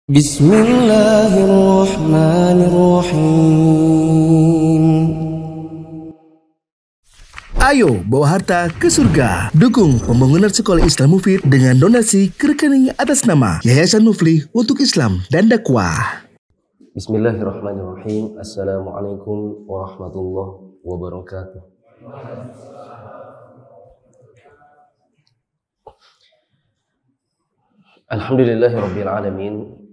Bismillahirrahmanirrahim. Ayo bawa harta ke surga. Dukung pembangunan sekolah Islam Mufid dengan donasi ke rekening atas nama Yayasan Muflih untuk Islam dan Dakwah. Bismillahirrahmanirrahim. Assalamualaikum warahmatullahi wabarakatuh. Alhamdulillahirabbil alamin.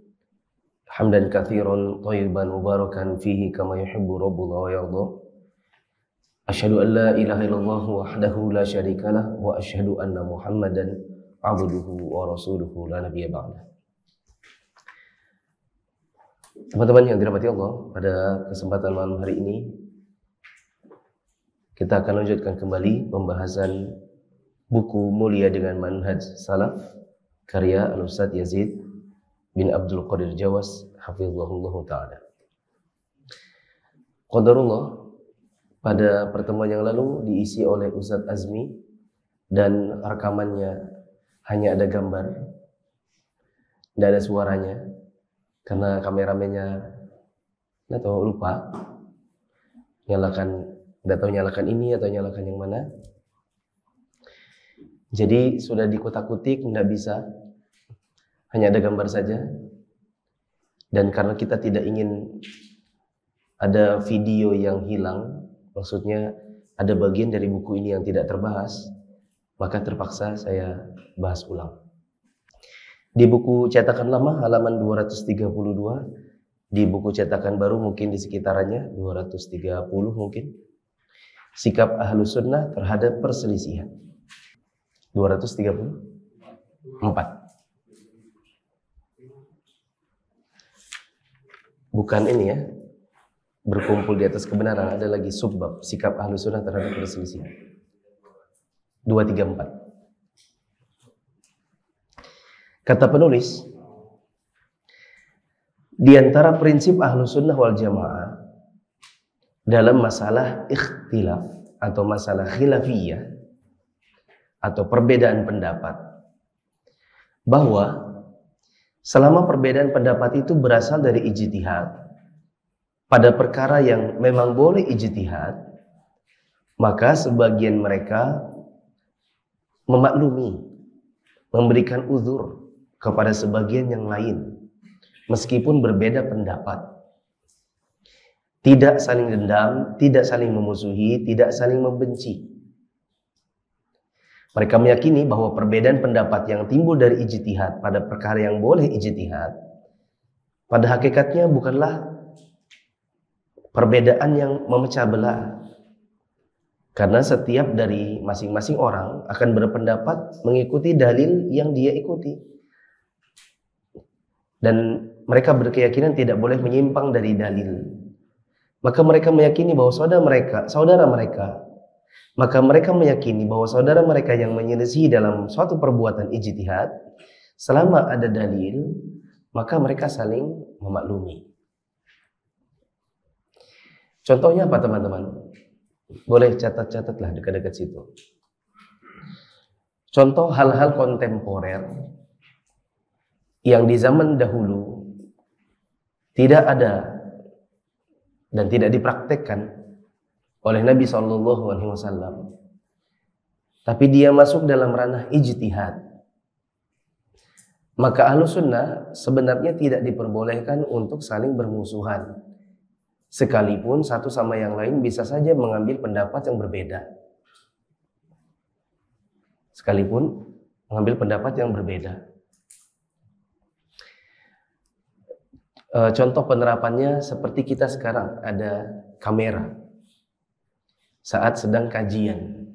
Hamdan katsiran thayyiban mubarakan fihi kama yuhibbu rabbuna wa yarda. Asyhadu an la ilaha illallah wahdahu la syarikalah wa asyhadu anna Muhammadan abduhu wa rasuluhu la nabiyya ba'da. Teman-teman yang dirahmati Allah, pada kesempatan malam hari ini kita akan lanjutkan kembali pembahasan buku Mulia dengan Manhaj Salaf karya Al-Ustadz Yazid bin Abdul Qadir Jawas hafizahullah ta'ala. Qadarullah, pada pertemuan yang lalu diisi oleh Ustadz Azmi dan rekamannya hanya ada gambar, tidak ada suaranya karena kameramennya tidak tahu, lupa nyalakan, tidak tahu nyalakan ini atau nyalakan yang mana. Jadi sudah dikutak-kutik, tidak bisa, hanya ada gambar saja. Dan karena kita tidak ingin ada video yang hilang, maksudnya ada bagian dari buku ini yang tidak terbahas, maka terpaksa saya bahas ulang. Di buku cetakan lama halaman 232, di buku cetakan baru mungkin di sekitarannya 230 mungkin, sikap Ahlus Sunnah terhadap perselisihan. 234. Bukan ini ya, berkumpul di atas kebenaran, ada lagi subbab sikap Ahlus Sunnah terhadap perselisihan. 234. Kata penulis, di antara prinsip Ahlus Sunnah wal Jamaah dalam masalah ikhtilaf atau masalah khilafiyah atau perbedaan pendapat, bahwa selama perbedaan pendapat itu berasal dari ijtihad pada perkara yang memang boleh ijtihad, maka sebagian mereka memaklumi, memberikan uzur kepada sebagian yang lain meskipun berbeda pendapat. Tidak saling dendam, tidak saling memusuhi, tidak saling membenci. Mereka meyakini bahwa perbedaan pendapat yang timbul dari ijtihad pada perkara yang boleh ijtihad, pada hakikatnya bukanlah perbedaan yang memecah belah. Karena setiap dari masing-masing orang akan berpendapat mengikuti dalil yang dia ikuti. Dan mereka berkeyakinan tidak boleh menyimpang dari dalil. Maka mereka meyakini bahwa mereka meyakini bahwa saudara mereka yang menyelisih dalam suatu perbuatan ijtihad, selama ada dalil, maka mereka saling memaklumi. Contohnya apa teman-teman? Boleh catat-catatlah dekat-dekat situ. Contoh hal-hal kontemporer yang di zaman dahulu tidak ada dan tidak dipraktekkan oleh Nabi SAW, tapi dia masuk dalam ranah ijtihad, maka Ahlus Sunnah sebenarnya tidak diperbolehkan untuk saling bermusuhan, sekalipun satu sama yang lain bisa saja mengambil pendapat yang berbeda. Sekalipun mengambil pendapat yang berbeda. Contoh penerapannya seperti kita sekarang ada kamera saat sedang kajian.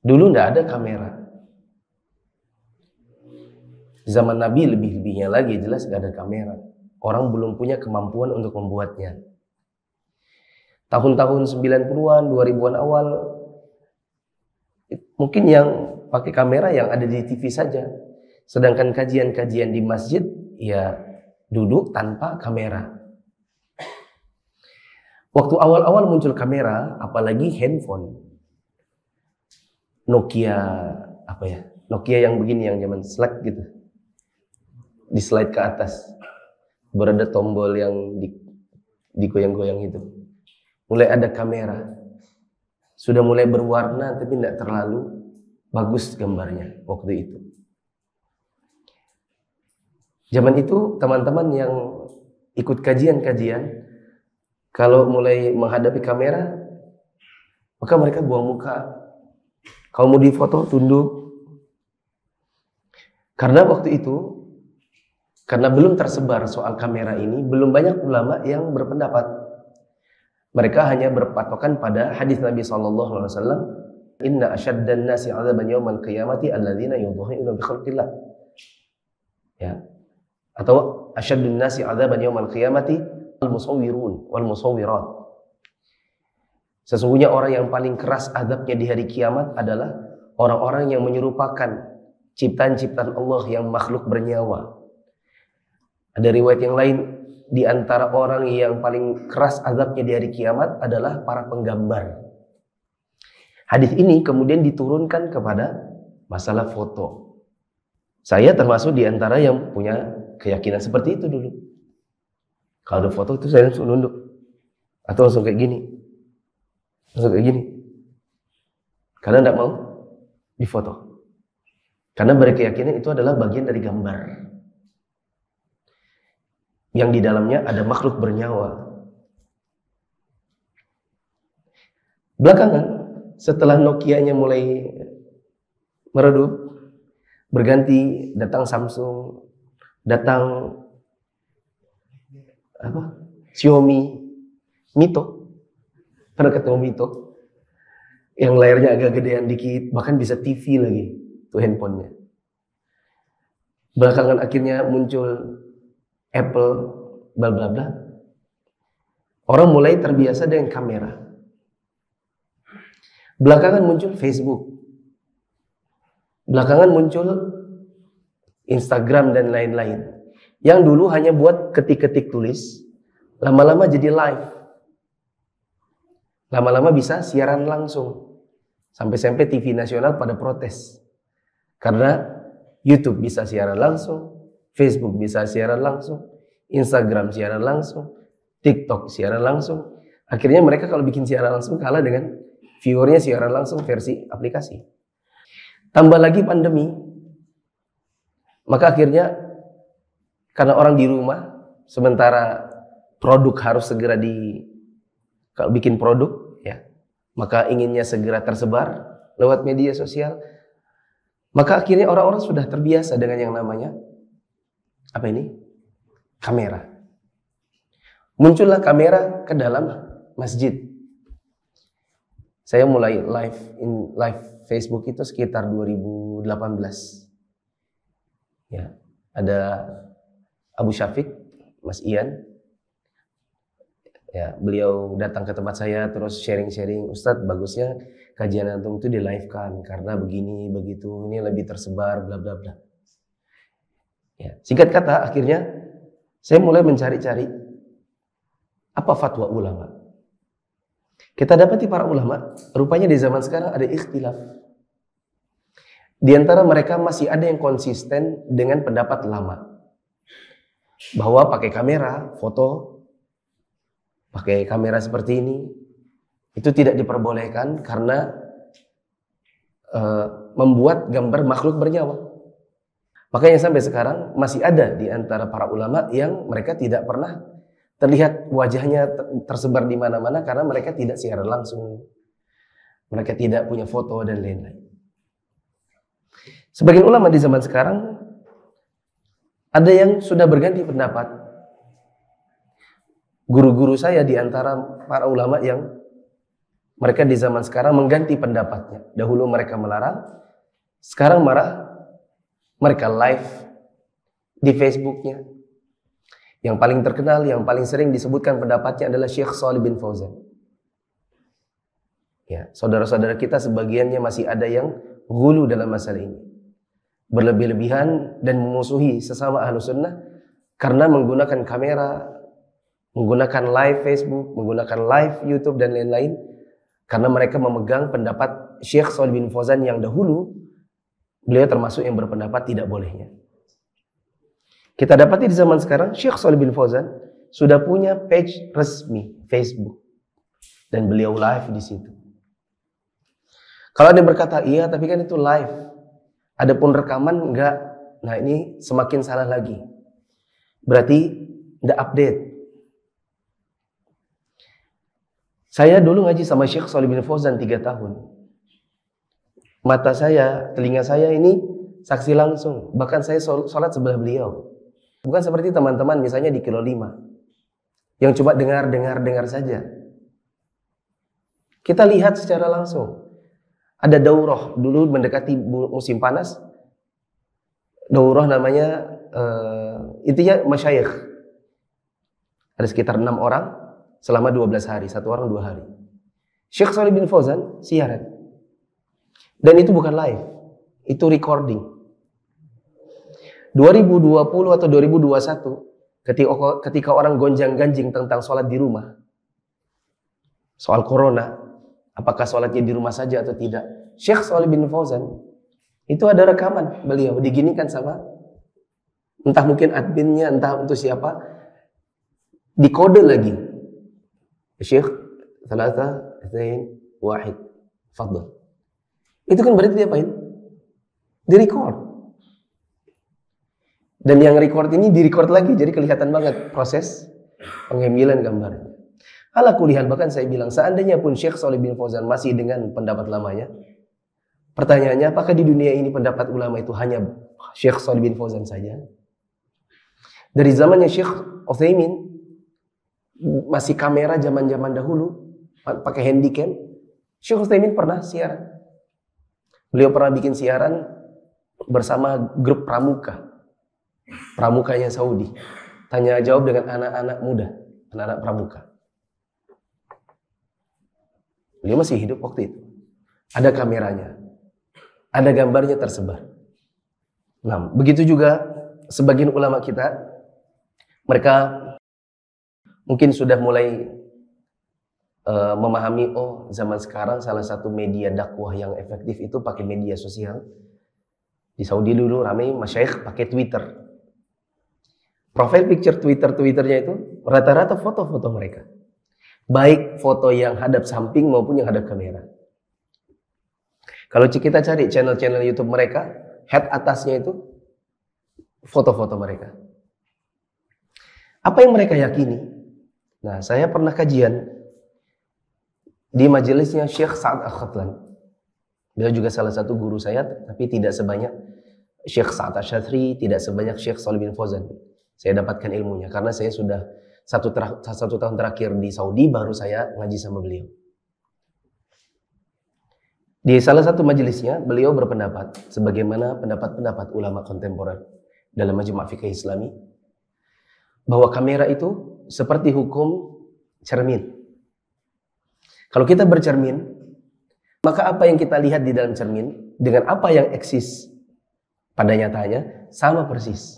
Dulu tidak ada kamera. Zaman Nabi lebih-lebihnya lagi jelas tidak ada kamera. Orang belum punya kemampuan untuk membuatnya. Tahun-tahun 90-an, 2000-an awal, mungkin yang pakai kamera yang ada di TV saja. Sedangkan kajian-kajian di masjid, ya duduk tanpa kamera. Waktu awal-awal muncul kamera, apalagi handphone, Nokia Nokia yang begini, yang zaman Slack gitu. di slide ke atas. Berada tombol yang digoyang-goyang itu. Mulai ada kamera. Sudah mulai berwarna tapi tidak terlalu bagus gambarnya waktu itu. Zaman itu teman-teman yang ikut kajian-kajian, kalau mulai menghadapi kamera, maka mereka buang muka. Kalau mau difoto, tunduk. Karena waktu itu, karena belum tersebar soal kamera ini, belum banyak ulama yang berpendapat. Mereka hanya berpatokan pada hadis Nabi SAW. Inna asyaddan nasi 'adzaban yaumal qiyamati alladzina yudhhi'una bi khalqillah. Ya. Atau asyaddun nasi 'adzaban yaumal qiyamati al-musawwirun wal musawwirat. Sesungguhnya orang yang paling keras azabnya di hari kiamat adalah orang-orang yang menyerupakan ciptaan-ciptaan Allah yang makhluk bernyawa. Ada riwayat yang lain, di antara orang yang paling keras azabnya di hari kiamat adalah para penggambar. Hadis ini kemudian diturunkan kepada masalah foto. Saya termasuk di antara yang punya keyakinan seperti itu dulu. Kalau ada foto itu saya langsung nunduk. Atau langsung kayak gini. Langsung kayak gini. Karena tidak mau difoto. Karena berkeyakinan itu adalah bagian dari gambar. Yang di dalamnya ada makhluk bernyawa. Belakangan, setelah Nokia-nya mulai meredup, berganti, datang Samsung, datang Xiaomi, Mito. Pernah ketemu Mito? Yang layarnya agak gedean dikit, bahkan bisa TV lagi, tuh handphonenya. Belakangan akhirnya muncul Apple, bla bla bla. Orang mulai terbiasa dengan kamera. Belakangan muncul Facebook. Belakangan muncul Instagram dan lain-lain. Yang dulu hanya buat ketik-ketik tulis, lama-lama jadi live. Lama-lama bisa siaran langsung. Sampai-sampai TV nasional pada protes. Karena YouTube bisa siaran langsung, Facebook bisa siaran langsung, Instagram siaran langsung, TikTok siaran langsung. Akhirnya mereka kalau bikin siaran langsung kalah dengan viewernya siaran langsung versi aplikasi. Tambah lagi pandemi, maka akhirnya karena orang di rumah, sementara produk harus segera kalau bikin produk, ya, maka inginnya segera tersebar lewat media sosial. Maka akhirnya orang-orang sudah terbiasa dengan yang namanya kamera. Muncullah kamera ke dalam masjid. Saya mulai live Facebook itu sekitar 2018. Ya, ada Abu Syafiq, Mas Ian. Ya, beliau datang ke tempat saya terus sharing-sharing, Ustadz bagusnya kajian antum itu di live kan karena begini begitu, ini lebih tersebar bla bla bla. Ya, singkat kata akhirnya saya mulai mencari-cari apa fatwa ulama. Kita dapati para ulama, rupanya di zaman sekarang ada ikhtilaf. Di antara mereka masih ada yang konsisten dengan pendapat lama. Bahwa pakai kamera, foto, pakai kamera seperti ini, itu tidak diperbolehkan karena membuat gambar makhluk bernyawa. Makanya sampai sekarang masih ada di antara para ulama yang mereka tidak pernah terlihat wajahnya tersebar di mana-mana karena mereka tidak siaran langsung. Mereka tidak punya foto dan lain-lain. Sebagian ulama di zaman sekarang ada yang sudah berganti pendapat. Guru-guru saya di antara para ulama yang mereka di zaman sekarang mengganti pendapatnya. Dahulu mereka melarang, sekarang mereka live di Facebooknya. Yang paling terkenal, yang paling sering disebutkan pendapatnya adalah Syekh Shalih bin Fauzan. Ya, saudara-saudara kita sebagiannya masih ada yang ghulu dalam masalah ini. Berlebih-lebihan dan memusuhi sesama ahlu sunnah karena menggunakan kamera, menggunakan live Facebook, menggunakan live YouTube dan lain-lain. Karena mereka memegang pendapat Syekh Shalih bin Fauzan yang dahulu, beliau termasuk yang berpendapat tidak bolehnya. Kita dapati di zaman sekarang Syekh Shalih bin Fauzan sudah punya page resmi Facebook dan beliau live di situ. Kalau ada yang berkata, iya tapi kan itu live, adapun rekaman enggak, nah ini semakin salah lagi. Berarti enggak update. Saya dulu ngaji sama Syekh Shalih bin Fauzan 3 tahun. Mata saya, telinga saya ini saksi langsung. Bahkan saya sholat sebelah beliau. Bukan seperti teman-teman misalnya di Kilo 5 yang cuma dengar saja. Kita lihat secara langsung. Ada daurah dulu mendekati musim panas. Daurah namanya intinya masyayikh. Ada sekitar 6 orang selama 12 hari, 1 orang 2 hari. Syekh Shalih bin Fauzan siaran. Dan itu bukan live, itu recording. 2020 atau 2021 ketika orang gonjang-ganjing tentang sholat di rumah, soal corona, apakah sholatnya di rumah saja atau tidak, Syekh Shalih bin Fauzan itu ada rekaman beliau diginikan sama entah mungkin adminnya, entah untuk siapa, dikode lagi. Syekh Thalatha Itsnain Wahid Fadl. Itu kan berarti diapain? Di-record. Dan yang record ini di-record lagi, jadi kelihatan banget proses pengambilan gambarnya. Ala kulihan, bahkan saya bilang, seandainya pun Syekh Shalih bin Fauzan masih dengan pendapat lamanya, pertanyaannya, apakah di dunia ini pendapat ulama itu hanya Syekh Shalih bin Fauzan saja? Dari zamannya Syekh Utsaimin, masih kamera zaman-zaman dahulu, pakai handycam, Syekh Utsaimin pernah siaran. Beliau pernah bikin siaran bersama grup pramukanya Saudi. Tanya jawab dengan anak-anak muda, anak-anak pramuka. Beliau masih hidup waktu itu. Ada kameranya, ada gambarnya tersebar. Nah, begitu juga sebagian ulama kita, mereka mungkin sudah mulai memahami, oh zaman sekarang salah satu media dakwah yang efektif itu pakai media sosial. Di Saudi dulu ramai masyayikh pakai Twitter. Profile picture Twitternya itu rata-rata foto-foto mereka. Baik foto yang hadap samping maupun yang hadap kamera. Kalau kita cari channel-channel YouTube mereka, head atasnya itu foto-foto mereka. Apa yang mereka yakini? Nah, saya pernah kajian di majelisnya Syekh Sa'ad Al-Khatlan. Beliau juga salah satu guru saya, tapi tidak sebanyak Syekh Sa'ad Al-Syathri, tidak sebanyak Syekh Shalih bin Fauzan. Saya dapatkan ilmunya, karena saya sudah satu tahun terakhir di Saudi, baru saya ngaji sama beliau. Di salah satu majelisnya, beliau berpendapat, sebagaimana pendapat-pendapat ulama kontemporer dalam Majmu' Fiqh Islami, bahwa kamera itu seperti hukum cermin. Kalau kita bercermin, maka apa yang kita lihat di dalam cermin dengan apa yang eksis pada nyatanya sama persis.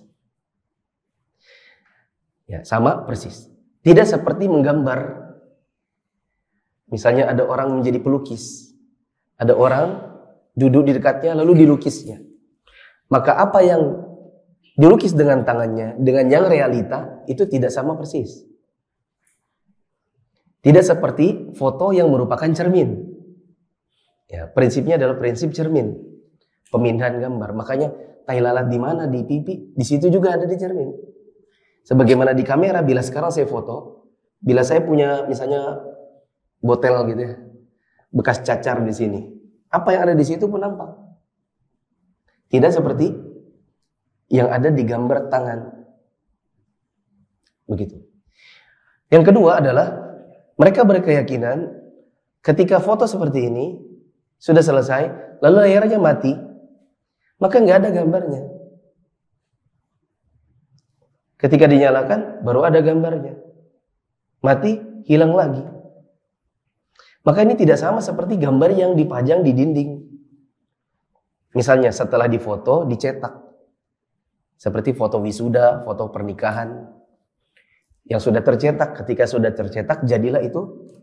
Ya, sama persis. Tidak seperti menggambar. Misalnya ada orang menjadi pelukis. Ada orang duduk di dekatnya lalu dilukisnya. Maka apa yang dilukis dengan tangannya dengan yang realita itu tidak sama persis. Tidak seperti foto yang merupakan cermin. Ya, prinsipnya adalah prinsip cermin. Pemindahan gambar. Makanya tai lalat di mana? Di pipi. Di situ juga ada di cermin. Sebagaimana di kamera, bila sekarang saya foto, bila saya punya misalnya botel gitu ya, bekas cacar di sini. Apa yang ada di situ pun nampak. Tidak seperti yang ada di gambar tangan. Begitu. Yang kedua adalah mereka berkeyakinan ketika foto seperti ini sudah selesai, lalu layarnya mati, maka nggak ada gambarnya. Ketika dinyalakan, baru ada gambarnya. Mati, hilang lagi. Maka ini tidak sama seperti gambar yang dipajang di dinding. Misalnya setelah difoto, dicetak. Seperti foto wisuda, foto pernikahan. Yang sudah tercetak, ketika sudah tercetak, jadilah itu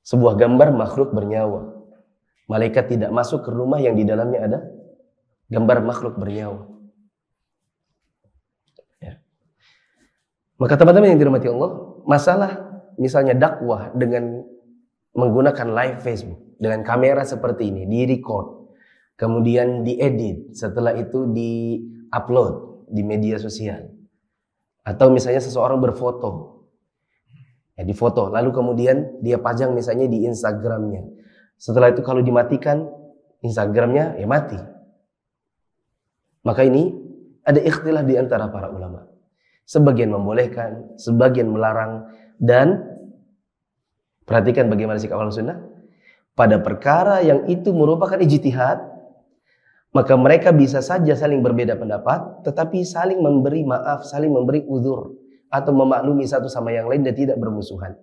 sebuah gambar makhluk bernyawa. Malaikat tidak masuk ke rumah yang di dalamnya ada gambar makhluk bernyawa. Ya. Maka teman-teman yang dirahmati Allah, masalah misalnya dakwah dengan menggunakan live Facebook dengan kamera seperti ini, di-record, kemudian diedit, setelah itu di-upload di media sosial. Atau misalnya seseorang berfoto, ya difoto, lalu kemudian dia pajang misalnya di Instagramnya. Setelah itu kalau dimatikan Instagramnya, ya mati. Maka ini ada ikhtilaf di antara para ulama. Sebagian membolehkan, sebagian melarang, dan perhatikan bagaimana sikap Ahlussunnah. Pada perkara yang itu merupakan ijtihad, maka mereka bisa saja saling berbeda pendapat, tetapi saling memberi maaf, saling memberi uzur, atau memaklumi satu sama yang lain dan tidak bermusuhan.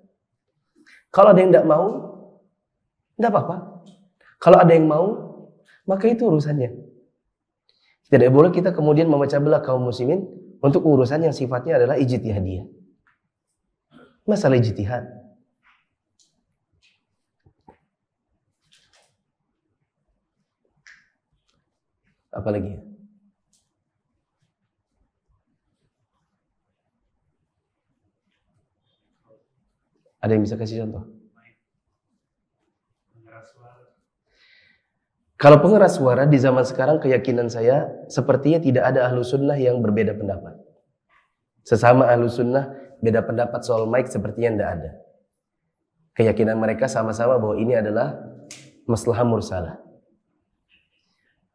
Kalau ada yang tidak mau, tidak apa-apa. Kalau ada yang mau, maka itu urusannya. Tidak boleh kita kemudian memecah belah kaum muslimin untuk urusan yang sifatnya adalah ijtihadiyah. Masalah ijtihad. Apalagi? Ada yang bisa kasih contoh? Kalau pengeras suara di zaman sekarang, keyakinan saya sepertinya tidak ada ahlu sunnah yang berbeda pendapat. Sesama ahlu sunnah beda pendapat soal mic sepertinya tidak ada. Keyakinan mereka sama-sama bahwa ini adalah maslahah mursalah.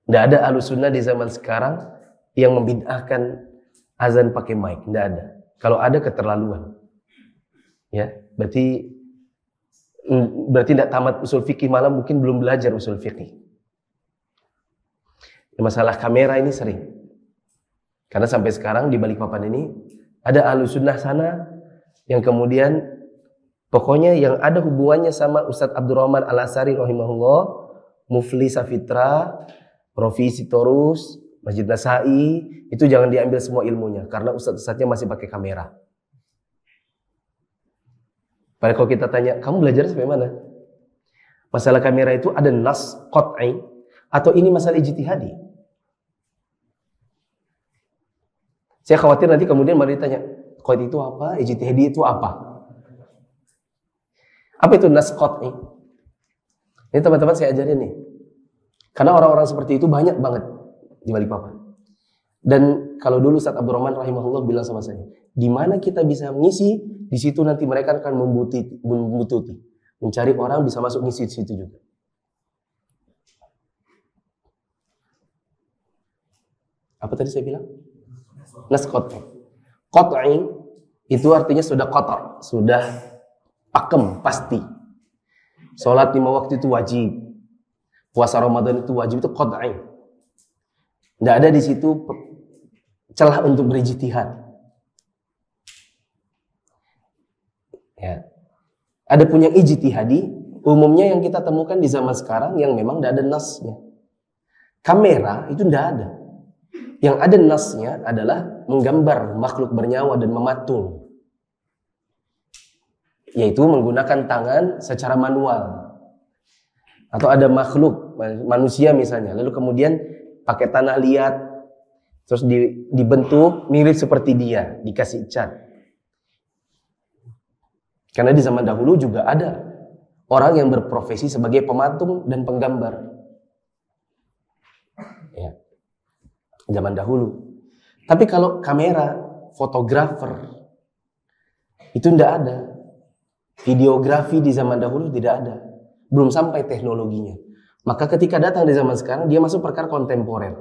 Tidak ada ahlu sunnah di zaman sekarang yang membid'ahkan azan pakai mic. Tidak ada. Kalau ada, keterlaluan. Ya, berarti tidak tamat usul fikih, malah mungkin belum belajar usul fikih. Masalah kamera ini sering. Karena sampai sekarang di Balikpapan ini ada Ahlus Sunnah sana yang kemudian pokoknya yang ada hubungannya sama Ustadz Abdurrahman Al-Asari rahimahullah, Mufli Safitra, Rofi Sitorus, Masjid Nasai, itu jangan diambil semua ilmunya karena ustadz-ustadznya masih pakai kamera. Padahal kalau kita tanya, kamu belajar sampai mana? Masalah kamera itu ada nas qat'i atau ini masalah ijtihadi? Saya khawatir nanti kemudian mari ditanya, qat'i itu apa? Ijtihadi itu apa? Apa itu nas qat'i? Ini teman-teman saya ajarin nih. Karena orang-orang seperti itu banyak banget di Balikpapan. Dan kalau dulu Ustadz Abdurrahman rahimahullah bilang sama saya, di mana kita bisa mengisi, di situ nanti mereka akan membututi, mencari orang bisa masuk ngisi di situ juga. Apa tadi saya bilang? Nas qat'i. Qat'i itu artinya sudah kotor, sudah pakem, pasti. Salat 5 waktu itu wajib. Puasa Ramadan itu wajib, itu qat'i. Tidak ada di situ celah untuk berijtihad. Ya. Ada punya ijtihadi, umumnya yang kita temukan di zaman sekarang yang memang tidak ada nasnya. Kamera itu tidak ada. Yang ada nasnya adalah menggambar makhluk bernyawa dan mematung. Yaitu menggunakan tangan secara manual. Atau ada makhluk, manusia misalnya, lalu kemudian pakai tanah liat, terus dibentuk mirip seperti dia, dikasih cat. Karena di zaman dahulu juga ada orang yang berprofesi sebagai pematung dan penggambar. Ya. Zaman dahulu. Tapi kalau kamera, fotografer, itu tidak ada. Videografi di zaman dahulu tidak ada. Belum sampai teknologinya. Maka ketika datang di zaman sekarang, dia masuk perkara kontemporer.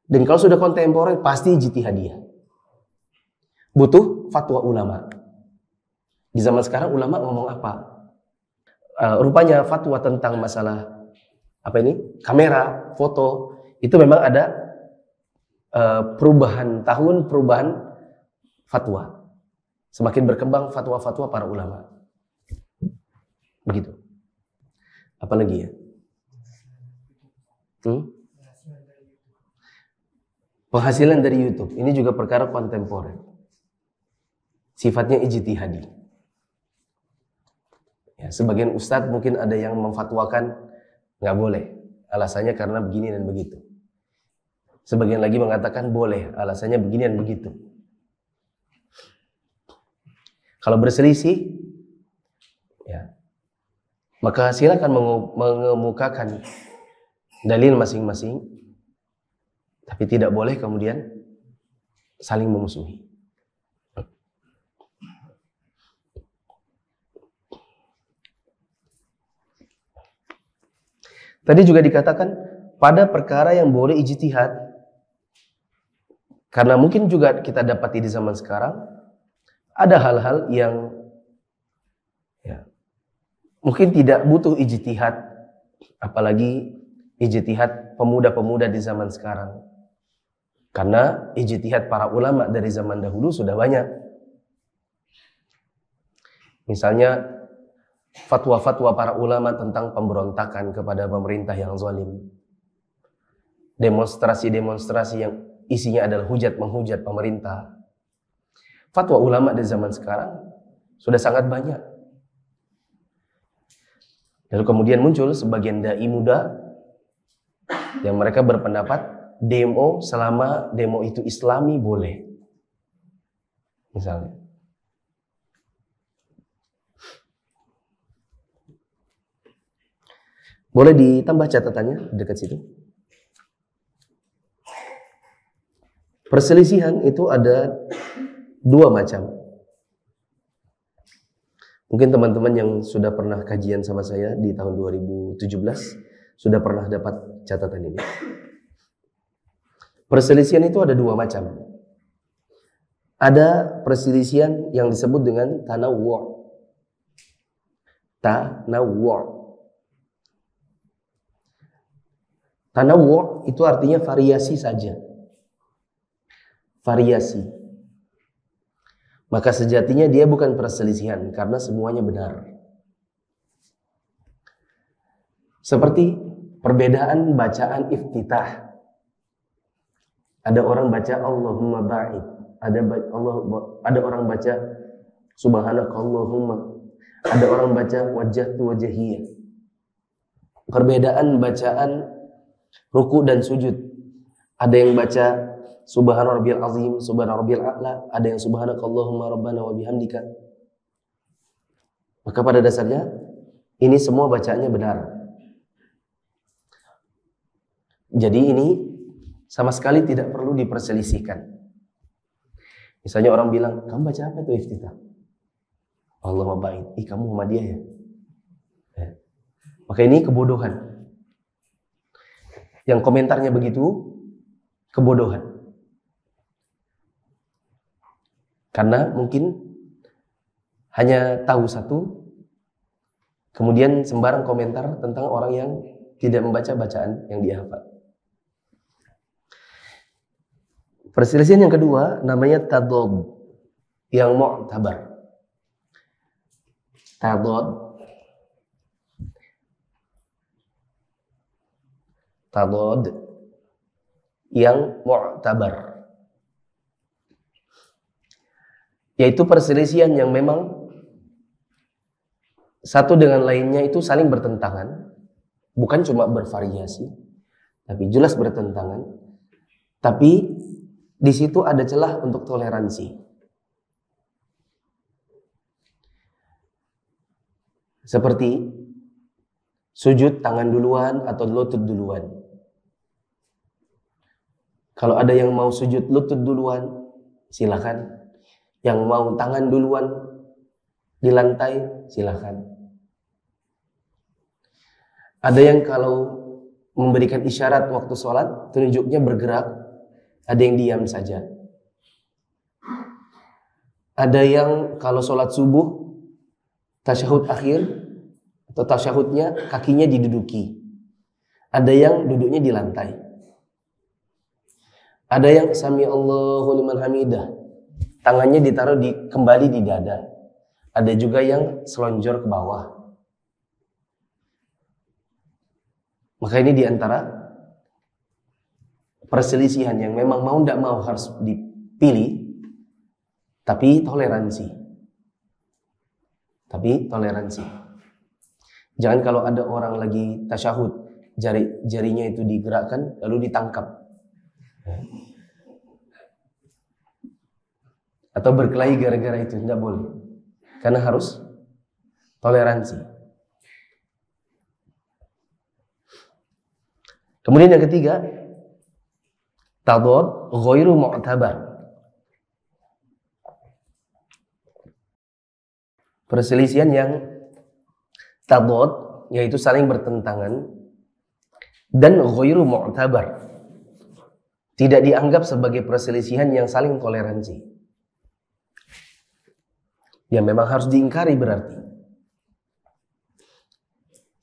Dan kalau sudah kontemporer, pasti ijtihadiyah. Butuh fatwa ulama. Di zaman sekarang ulama ngomong apa? Rupanya fatwa tentang masalah kamera, foto, itu memang ada perubahan tahun, perubahan fatwa. Semakin berkembang fatwa-fatwa para ulama. Begitu. Apalagi ya? Penghasilan dari YouTube. Ini juga perkara kontemporer. Sifatnya ijtihadi. Ya, sebagian ustadz mungkin ada yang memfatwakan nggak boleh. Alasannya karena begini dan begitu. Sebagian lagi mengatakan boleh. Alasannya begini dan begitu. Kalau berselisih, ya, maka silakan mengemukakan dalil masing-masing, tapi tidak boleh kemudian saling memusuhi. Tadi juga dikatakan pada perkara yang boleh ijtihad, karena mungkin juga kita dapati di zaman sekarang ada hal-hal yang ya, mungkin tidak butuh ijtihad, apalagi ijtihad pemuda-pemuda di zaman sekarang. Karena ijtihad para ulama dari zaman dahulu sudah banyak. Misalnya fatwa-fatwa para ulama tentang pemberontakan kepada pemerintah yang zalim. Demonstrasi-demonstrasi yang isinya adalah hujat menghujat pemerintah. Fatwa ulama di zaman sekarang sudah sangat banyak. Lalu kemudian muncul sebagian dai muda yang mereka berpendapat demo selama demo itu islami boleh. Misalnya. Boleh ditambah catatannya dekat situ. Perselisihan itu ada dua macam. Mungkin teman-teman yang sudah pernah kajian sama saya di tahun 2017 sudah pernah dapat catatan ini. Perselisihan itu ada dua macam. Ada perselisihan yang disebut dengan tanawwu'. Tanawwu'. Tanawwu' itu artinya variasi saja. Variasi. Maka sejatinya dia bukan perselisihan karena semuanya benar. Seperti perbedaan bacaan iftitah. Ada orang baca Allahumma ba'id, ada orang baca subhanakallahumma, ada orang baca wajjahtu wajhiyya. Perbedaan bacaan ruku dan sujud. Ada yang baca subhana rabbiyal azim, subhana rabbiyal a'la, ada yang subhanakallahumma rabbana wa bihamdika. Maka pada dasarnya ini semua bacaannya benar. Jadi ini sama sekali tidak perlu diperselisihkan. Misalnya orang bilang, kamu baca apa itu iftitah? Allahumma ba'id. Kamu Muhammadiyah ya? Maka ini kebodohan. Yang komentarnya begitu, kebodohan. Karena mungkin hanya tahu satu, kemudian sembarang komentar tentang orang yang tidak membaca bacaan yang dia hafal. Perselisihan yang kedua namanya tadad yang mu'tabar. Tadad yang mu'tabar. Yaitu perselisihan yang memang satu dengan lainnya itu saling bertentangan, bukan cuma bervariasi, tapi jelas bertentangan. Tapi di situ ada celah untuk toleransi. Seperti sujud tangan duluan atau lutut duluan. Kalau ada yang mau sujud lutut duluan, silakan. Yang mau tangan duluan di lantai, silakan. Ada yang kalau memberikan isyarat waktu sholat, tunjuknya bergerak. Ada yang diam saja. Ada yang kalau sholat subuh, tasyahud akhir atau tasyahudnya kakinya diduduki. Ada yang duduknya di lantai. Ada yang sami Allahu liman hamidah, tangannya ditaruh kembali di dada. Ada juga yang selonjor ke bawah. Maka ini diantara perselisihan yang memang mau tidak mau harus dipilih, tapi toleransi. Jangan kalau ada orang lagi tasyahud, jarinya itu digerakkan lalu ditangkap. Atau berkelahi gara-gara itu, tidak boleh. Karena harus toleransi. Kemudian yang ketiga, tadad ghairu mu'tabar. Perselisihan yang tadad, yaitu saling bertentangan, dan ghairu mu'tabar, tidak dianggap sebagai perselisihan yang saling toleransi. Ya memang harus diingkari berarti.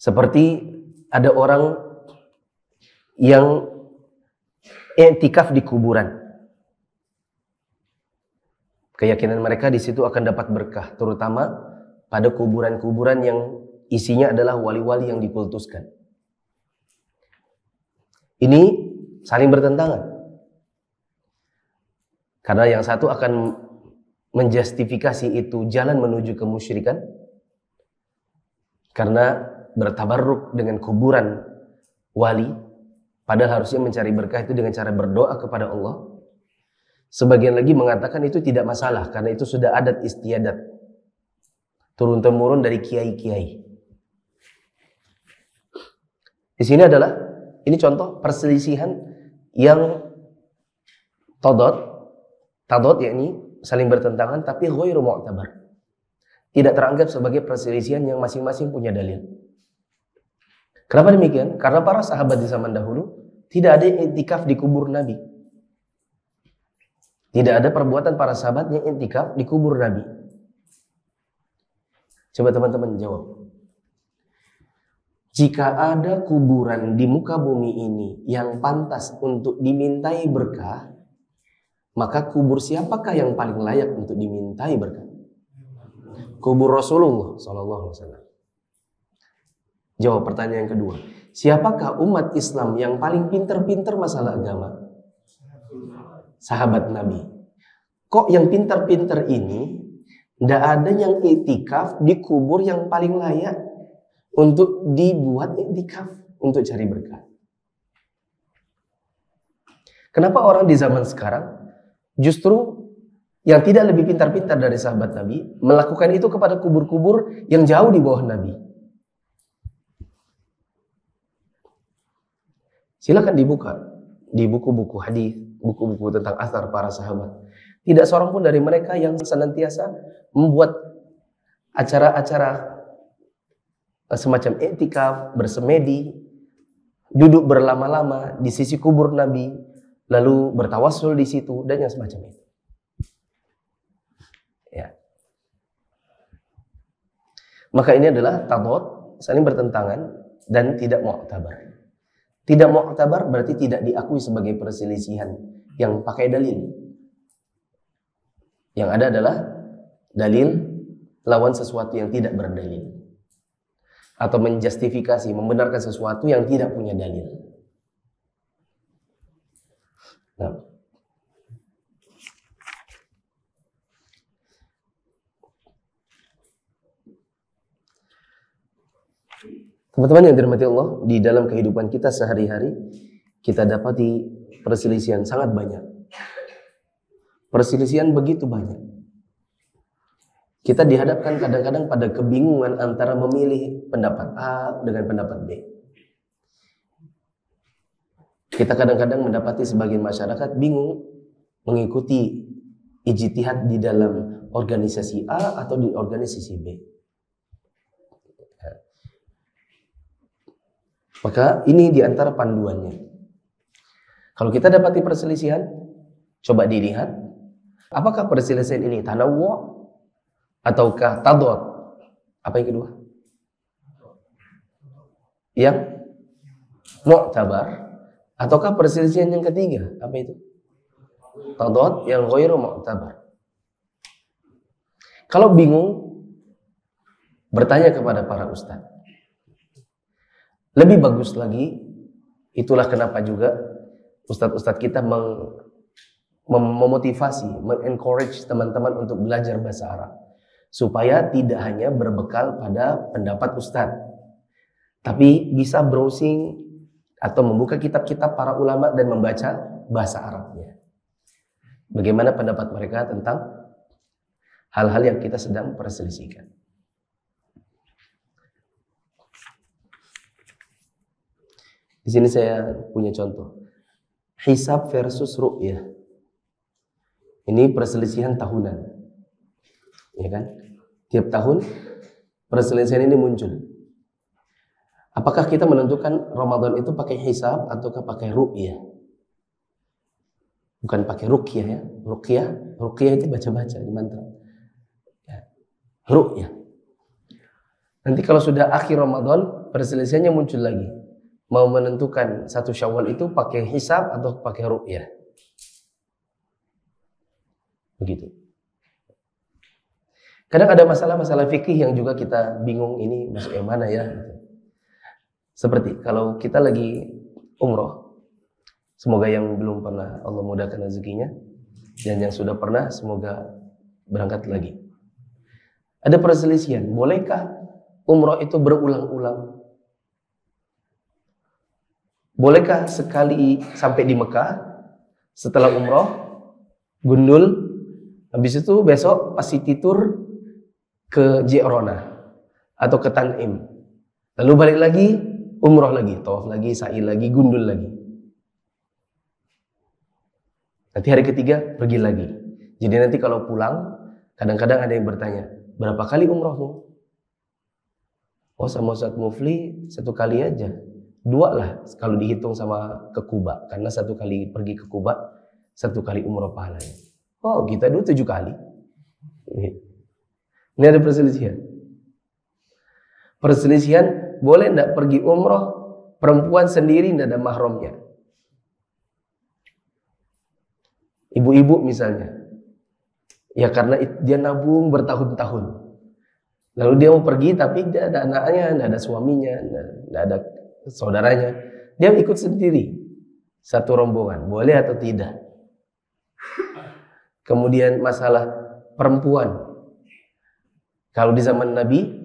Seperti ada orang yang i'tikaf di kuburan. Keyakinan mereka di situ akan dapat berkah, terutama pada kuburan-kuburan yang isinya adalah wali-wali yang dikultuskan. Ini saling bertentangan. Karena yang satu akan menjustifikasi itu jalan menuju kemusyrikan, karena bertabarruk dengan kuburan wali, padahal harusnya mencari berkah itu dengan cara berdoa kepada Allah. Sebagian lagi mengatakan itu tidak masalah, karena itu sudah adat istiadat, turun-temurun dari kiai-kiai. Di sini adalah, ini contoh perselisihan yang tadad yakni saling bertentangan, tapi ghairu mu'tabar. Tidak teranggap sebagai perselisihan yang masing-masing punya dalil. Kenapa demikian? Karena para sahabat di zaman dahulu tidak ada yang i'tikaf di kubur Nabi. Tidak ada perbuatan para sahabat yang i'tikaf di kubur Nabi. Coba teman-teman jawab. Jika ada kuburan di muka bumi ini yang pantas untuk dimintai berkah, maka kubur siapakah yang paling layak untuk dimintai berkah? Kubur Rasulullah SAW. Jawab pertanyaan yang kedua. Siapakah umat Islam yang paling pintar-pintar masalah agama? Sahabat Nabi. Kok yang pintar-pintar ini tidak ada yang i'tikaf di kubur yang paling layak untuk dibuat i'tikaf untuk cari berkah? Kenapa orang di zaman sekarang justru yang tidak lebih pintar-pintar dari sahabat Nabi melakukan itu kepada kubur-kubur yang jauh di bawah Nabi? Silakan dibuka di buku-buku hadis, buku-buku tentang athar para sahabat. Tidak seorang pun dari mereka yang senantiasa membuat acara-acara semacam i'tikaf, bersemedi, duduk berlama-lama di sisi kubur Nabi, lalu bertawassul di situ dan yang semacam itu. Ya. Maka ini adalah tadad, saling bertentangan dan tidak mu'tabar. Tidak mu'tabar berarti tidak diakui sebagai perselisihan yang pakai dalil. Yang ada adalah dalil lawan sesuatu yang tidak berdalil, atau menjustifikasi, membenarkan sesuatu yang tidak punya dalil. Nah. Teman-teman yang dirahmati Allah, di dalam kehidupan kita sehari-hari kita dapati perselisihan sangat banyak. Perselisihan begitu banyak. Kita dihadapkan kadang-kadang pada kebingungan antara memilih pendapat A dengan pendapat B. Kita kadang-kadang mendapati sebagian masyarakat bingung mengikuti ijtihad di dalam organisasi A atau di organisasi B. Maka ini diantara panduannya. Kalau kita dapati perselisihan, coba dilihat, apakah perselisihan ini tanawwu' ataukah tadad? Apa yang kedua? Yang mu'tabar, ataukah perselisihan yang ketiga? Apa itu? Tadad yang ghairu mu'tabar. Kalau bingung, bertanya kepada para ustaz. Lebih bagus lagi, itulah kenapa juga ustadz-ustadz kita memotivasi, mengencourage teman-teman untuk belajar bahasa Arab. Supaya tidak hanya berbekal pada pendapat ustadz, tapi bisa browsing atau membuka kitab-kitab para ulama dan membaca bahasa Arabnya. Bagaimana pendapat mereka tentang hal-hal yang kita sedang perselisihkan. Di sini saya punya contoh. Hisab versus ru'yah. Ini perselisihan tahunan. Ya kan? Tiap tahun perselisihan ini muncul. Apakah kita menentukan Ramadan itu pakai hisab ataukah pakai ru'yah? Bukan pakai ruqyah ya. Ruqyah itu baca-baca di mantra. Ya. Ru'yah. Nanti kalau sudah akhir Ramadan, perselisihannya muncul lagi. Mau menentukan 1 Syawal itu pakai hisab atau pakai ru'yah. Begitu. Kadang ada masalah-masalah fikih yang juga kita bingung, ini masuk yang mana ya. Seperti kalau kita lagi umroh, semoga yang belum pernah Allah mudahkan rezekinya, dan yang sudah pernah semoga berangkat lagi. Ada perselisihan, bolehkah umroh itu berulang-ulang? Bolehkah sekali sampai di Mekah, setelah umroh, gundul, habis itu besok pas city tour ke Ji'rona atau ke Tan'im, lalu balik lagi, umroh lagi, tawaf lagi, sa'i lagi, gundul lagi. Nanti hari ketiga pergi lagi. Jadi nanti kalau pulang, kadang-kadang ada yang bertanya, berapa kali umrohmu? Oh, sama Ustaz Mufli 1 kali aja. 2 lah kalau dihitung sama ke Kuba, karena 1 kali pergi ke Kuba, 1 kali umroh pahalanya. Oh, kita dulu 7 kali. Ini ada perselisihan. Perselisihan, boleh enggak pergi umroh perempuan sendiri, enggak ada mahramnya. Ibu-ibu misalnya, ya karena dia nabung bertahun-tahun, lalu dia mau pergi tapi tidak ada anaknya, tidak ada suaminya, tidak ada saudaranya, dia ikut sendiri, satu rombongan, boleh atau tidak? Kemudian masalah perempuan, kalau di zaman Nabi,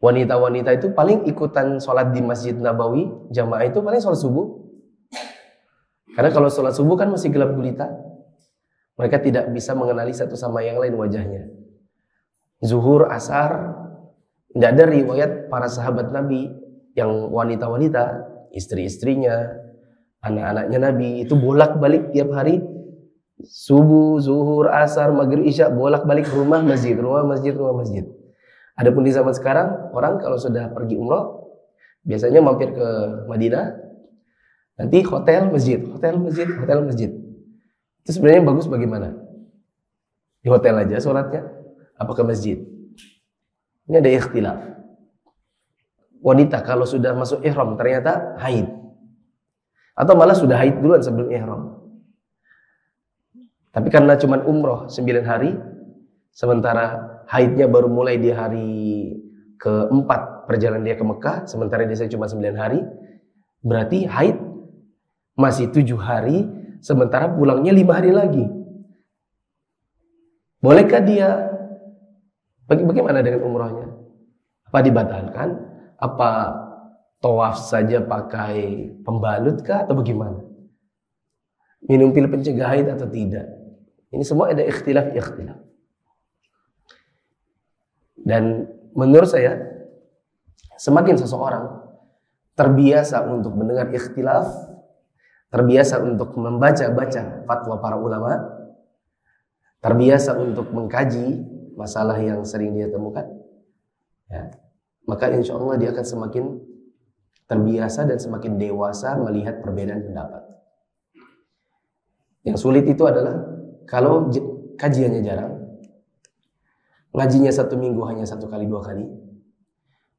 wanita-wanita itu paling ikutan sholat di Masjid Nabawi, jamaah itu paling sholat subuh. Karena kalau sholat subuh kan masih gelap gulita, mereka tidak bisa mengenali satu sama yang lain wajahnya. Zuhur, asar, tidak ada riwayat para sahabat Nabi yang wanita-wanita, istri-istrinya, anak-anaknya Nabi itu bolak-balik tiap hari, subuh, zuhur, asar, maghrib, isya, bolak-balik rumah masjid, rumah masjid, rumah masjid. Adapun di zaman sekarang, orang kalau sudah pergi umroh, biasanya mampir ke Madinah, nanti hotel, masjid, hotel, masjid, hotel, masjid. Itu sebenarnya bagus bagaimana? Di hotel aja sholatnya, apa ke masjid? Ini ada ikhtilaf. Wanita kalau sudah masuk ihram ternyata haid, atau malah sudah haid duluan sebelum ihram. Tapi karena cuma umroh 9 hari, sementara haidnya baru mulai di hari ke-4 perjalanan dia ke Mekah, sementara dia cuma 9 hari, berarti haid masih 7 hari, sementara pulangnya 5 hari lagi. Bolehkah dia, bagaimana dengan umrohnya? Apa dibatalkan? Apa tawaf saja pakai pembalut kah atau bagaimana? Minum pil pencegah haid atau tidak? Ini semua ada ikhtilaf. Dan menurut saya, semakin seseorang terbiasa untuk mendengar ikhtilaf, terbiasa untuk membaca-baca fatwa para ulama, terbiasa untuk mengkaji masalah yang sering dia temukan, ya, maka insya Allah dia akan semakin terbiasa dan semakin dewasa melihat perbedaan pendapat. Yang sulit itu adalah kalau kajiannya jarang, ngajinya 1 minggu hanya 1 kali 2 kali,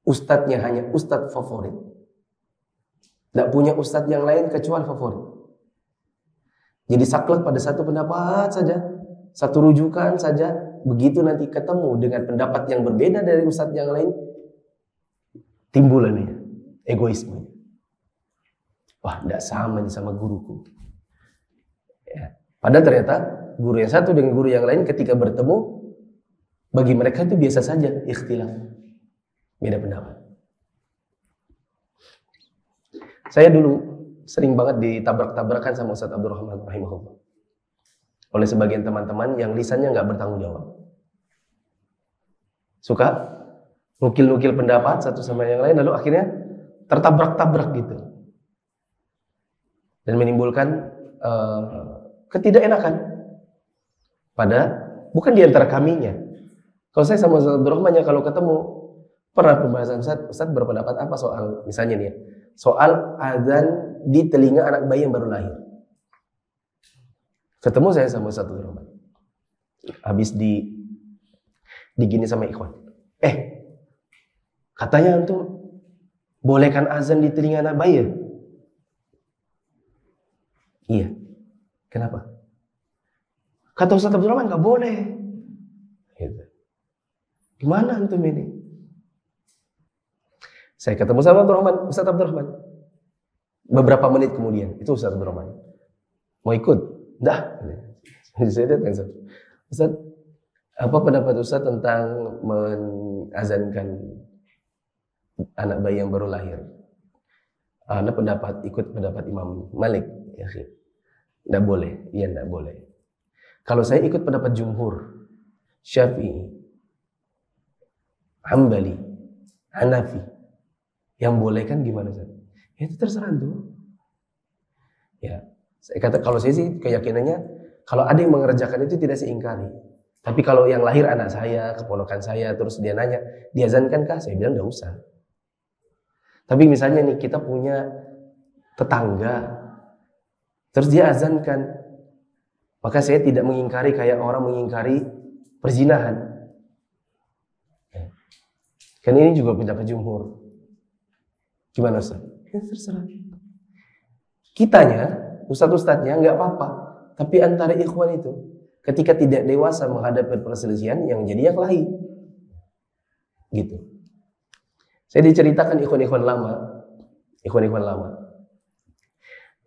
ustadznya hanya ustadz favorit, tidak punya ustadz yang lain kecuali favorit. Jadi saklek pada satu pendapat saja, satu rujukan saja. Begitu nanti ketemu dengan pendapat yang berbeda dari ustadz yang lain, timbulannya egoisme. Wah, tidak sama nih sama guruku. Ya. Padahal ternyata guru yang satu dengan guru yang lain ketika bertemu, bagi mereka itu biasa saja ikhtilaf, beda pendapat. Saya dulu sering banget ditabrak-tabrakan sama Ustaz Abdurrahman rahimahullah oleh sebagian teman-teman yang lisannya nggak bertanggung jawab. suka nukil-nukil pendapat satu sama yang lain, lalu akhirnya tertabrak-tabrak gitu dan menimbulkan ketidakenakan pada bukan di antara kaminya. Kalau saya sama Ustaz Abdurrahman kalau ketemu pernah pembahasan Ustaz berpendapat apa soal misalnya nih soal azan di telinga anak bayi yang baru lahir. Ketemu saya sama Ustaz Abdurrahman habis digini sama ikhwan. Katanya antum bolehkan azan di telinga anak bayi ya? Iya. Kenapa? Kata Ustaz Abdurrahman nggak boleh. Gitu. Gimana antum ini? Saya ketemu sama Ustaz Abdurrahman. Beberapa menit kemudian, itu Ustaz Abdurrahman. Mau ikut? Dah. Saya datang, Ustaz, apa pendapat Ustaz tentang mengazankan anak bayi yang baru lahir? Anda ikut pendapat Imam Malik, ya. Tidak boleh, iya tidak boleh. Kalau saya ikut pendapat jumhur, Syafi'i, Hambali, Hanafi, yang boleh kan gimana Ustaz? Ya itu terserah tuh. Ya, saya kata kalau saya sih keyakinannya kalau ada yang mengerjakan itu tidak saya ingkari. Tapi kalau yang lahir anak saya, keponakan saya, terus dia nanya, diazankankah? Saya bilang enggak usah. Tapi misalnya nih kita punya tetangga, terus dia azankan, maka saya tidak mengingkari kayak orang mengingkari perzinahan. Kan ini juga pendapat jumhur. Gimana Ustaz? Ya terserah. Kitanya, ustadz-ustadznya nggak apa-apa. Tapi antara ikhwan itu, ketika tidak dewasa menghadapi perselisihan, yang jadi yang kelahi. Gitu. Saya diceritakan ikhwan-ikhwan lama.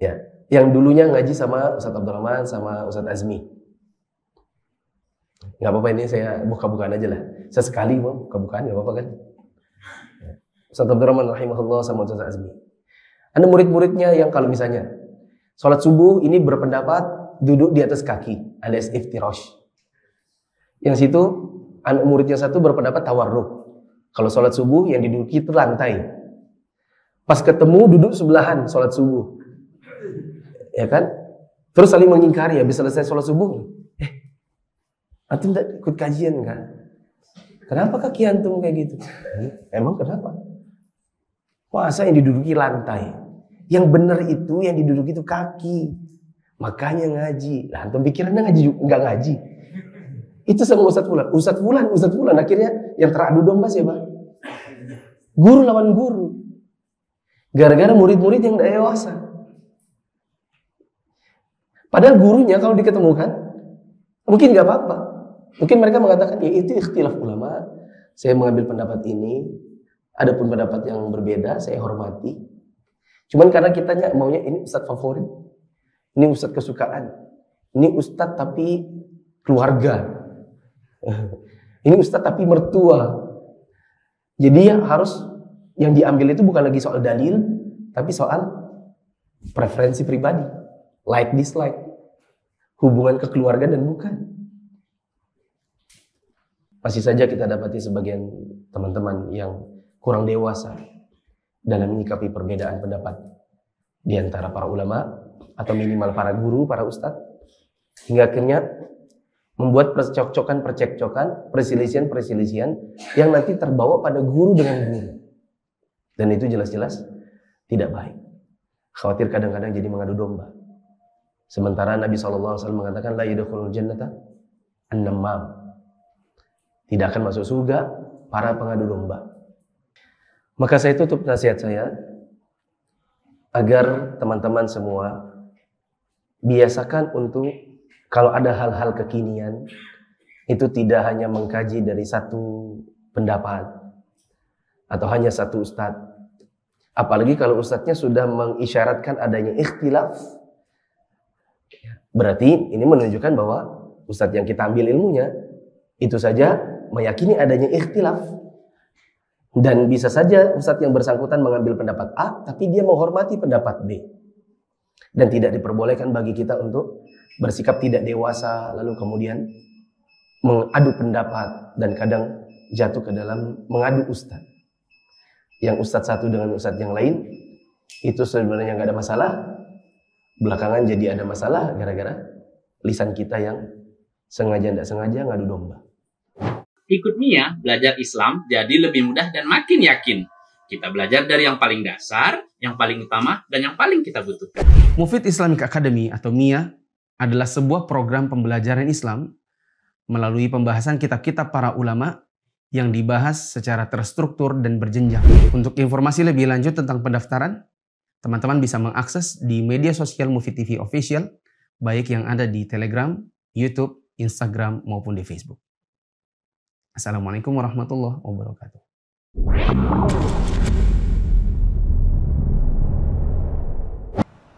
Ya, yang dulunya ngaji sama Ustaz Abdurrahman sama Ustaz Azmi. Nggak apa-apa ini saya buka-bukaan aja lah. Sesekali mau buka-bukaan nggak apa-apa kan? Ustaz Abdurrahman rahimahullah sama Ustaz Azmi. Ada murid-muridnya yang kalau misalnya sholat subuh ini berpendapat duduk di atas kaki alias iftirash. Yang situ anak muridnya satu berpendapat tawarruk. Kalau sholat subuh yang diduduki itu lantai. Pas ketemu duduk sebelahan sholat subuh. Ya kan? Terus saling mengingkari habis selesai sholat subuh. Antum tidak ikut kajian kan? Kenapa kaki antum kayak gitu? Emang kenapa? Masa yang diduduki lantai? Yang benar itu yang diduduki itu kaki. Makanya ngaji. Lah antum pikirannya ngaji enggak ngaji. Itu sama Ustaz Fulan. Akhirnya yang teradu domba siapa? Guru lawan guru. Gara-gara murid-murid yang tidak dewasa. Padahal gurunya kalau diketemukan mungkin nggak apa-apa. Mungkin mereka mengatakan ya itu ikhtilaf ulama. Saya mengambil pendapat ini. Adapun pendapat yang berbeda saya hormati. Cuman karena kita maunya ini ustadz favorit. Ini ustadz kesukaan. Ini ustadz tapi keluarga. Ini ustadz tapi mertua. Jadi ya harus yang diambil itu bukan lagi soal dalil, tapi soal preferensi pribadi, like dislike, hubungan kekeluargaan dan bukan. Masih saja kita dapati sebagian teman-teman yang kurang dewasa dalam menyikapi perbedaan pendapat di antara para ulama atau minimal para guru, para ustadz, hingga akhirnya membuat percekcokan, perselisihan yang nanti terbawa pada guru dengan guru. Dan itu jelas-jelas tidak baik. Khawatir kadang-kadang jadi mengadu domba. Sementara Nabi SAW mengatakan la yadkhulul jannata an-nammam. Tidak akan masuk surga para pengadu domba. Maka saya tutup nasihat saya agar teman-teman semua biasakan untuk kalau ada hal-hal kekinian itu tidak hanya mengkaji dari satu pendapat atau hanya satu ustadz. Apalagi kalau ustadznya sudah mengisyaratkan adanya ikhtilaf, berarti ini menunjukkan bahwa ustadz yang kita ambil ilmunya itu saja meyakini adanya ikhtilaf. Dan bisa saja ustadz yang bersangkutan mengambil pendapat A tapi dia menghormati pendapat B. Dan tidak diperbolehkan bagi kita untuk bersikap tidak dewasa lalu kemudian mengadu pendapat dan kadang jatuh ke dalam mengadu ustadz. Yang ustadz satu dengan ustadz yang lain itu sebenarnya nggak ada masalah, belakangan jadi ada masalah gara-gara lisan kita yang sengaja tidak sengaja ngadu domba. Ikut Mia belajar Islam jadi lebih mudah dan makin yakin. Kita belajar dari yang paling dasar, yang paling utama, dan yang paling kita butuhkan. Mufid Islamic Academy atau MIA adalah sebuah program pembelajaran Islam melalui pembahasan kitab-kitab para ulama yang dibahas secara terstruktur dan berjenjang. Untuk informasi lebih lanjut tentang pendaftaran, teman-teman bisa mengakses di media sosial Mufid TV Official, baik yang ada di Telegram, YouTube, Instagram, maupun di Facebook. Assalamualaikum warahmatullahi wabarakatuh.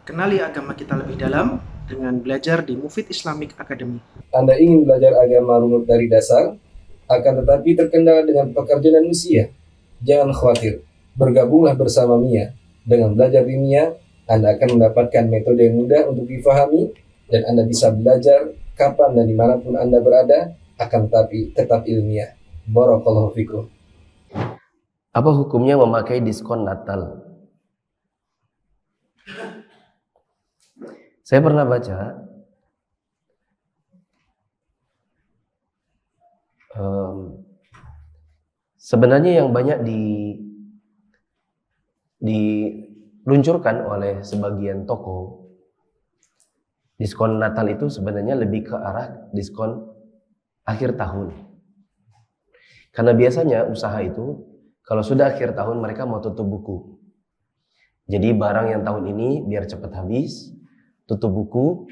Kenali agama kita lebih dalam dengan belajar di Mufid Islamic Academy. Anda ingin belajar agama runut dari dasar, akan tetapi terkendala dengan pekerjaan usia? Jangan khawatir, bergabunglah bersama Mia. Dengan belajar di Mia, Anda akan mendapatkan metode yang mudah untuk difahami, dan Anda bisa belajar kapan dan dimanapun Anda berada, akan tetapi tetap ilmiah. Barakallahu fikum. Apa hukumnya memakai diskon Natal? Saya pernah baca sebenarnya yang banyak diluncurkan oleh sebagian toko, diskon Natal itu sebenarnya lebih ke arah diskon akhir tahun. Karena biasanya usaha itu kalau sudah akhir tahun mereka mau tutup buku. Jadi barang yang tahun ini biar cepat habis, tutup buku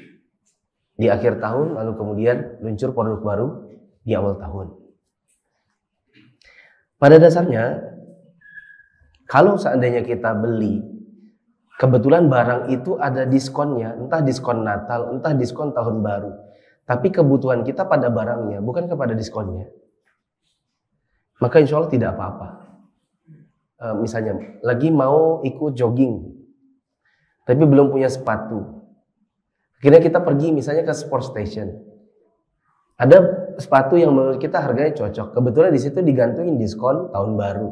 di akhir tahun, lalu kemudian luncur produk baru di awal tahun. Pada dasarnya, kalau seandainya kita beli, kebetulan barang itu ada diskonnya, entah diskon Natal, entah diskon tahun baru. Tapi kebutuhan kita pada barangnya, bukan kepada diskonnya. Maka insya Allah tidak apa-apa. Misalnya, lagi mau ikut jogging, tapi belum punya sepatu. Akhirnya kita pergi misalnya ke sport station. Ada sepatu yang menurut kita harganya cocok. Kebetulan di situ digantungin diskon tahun baru.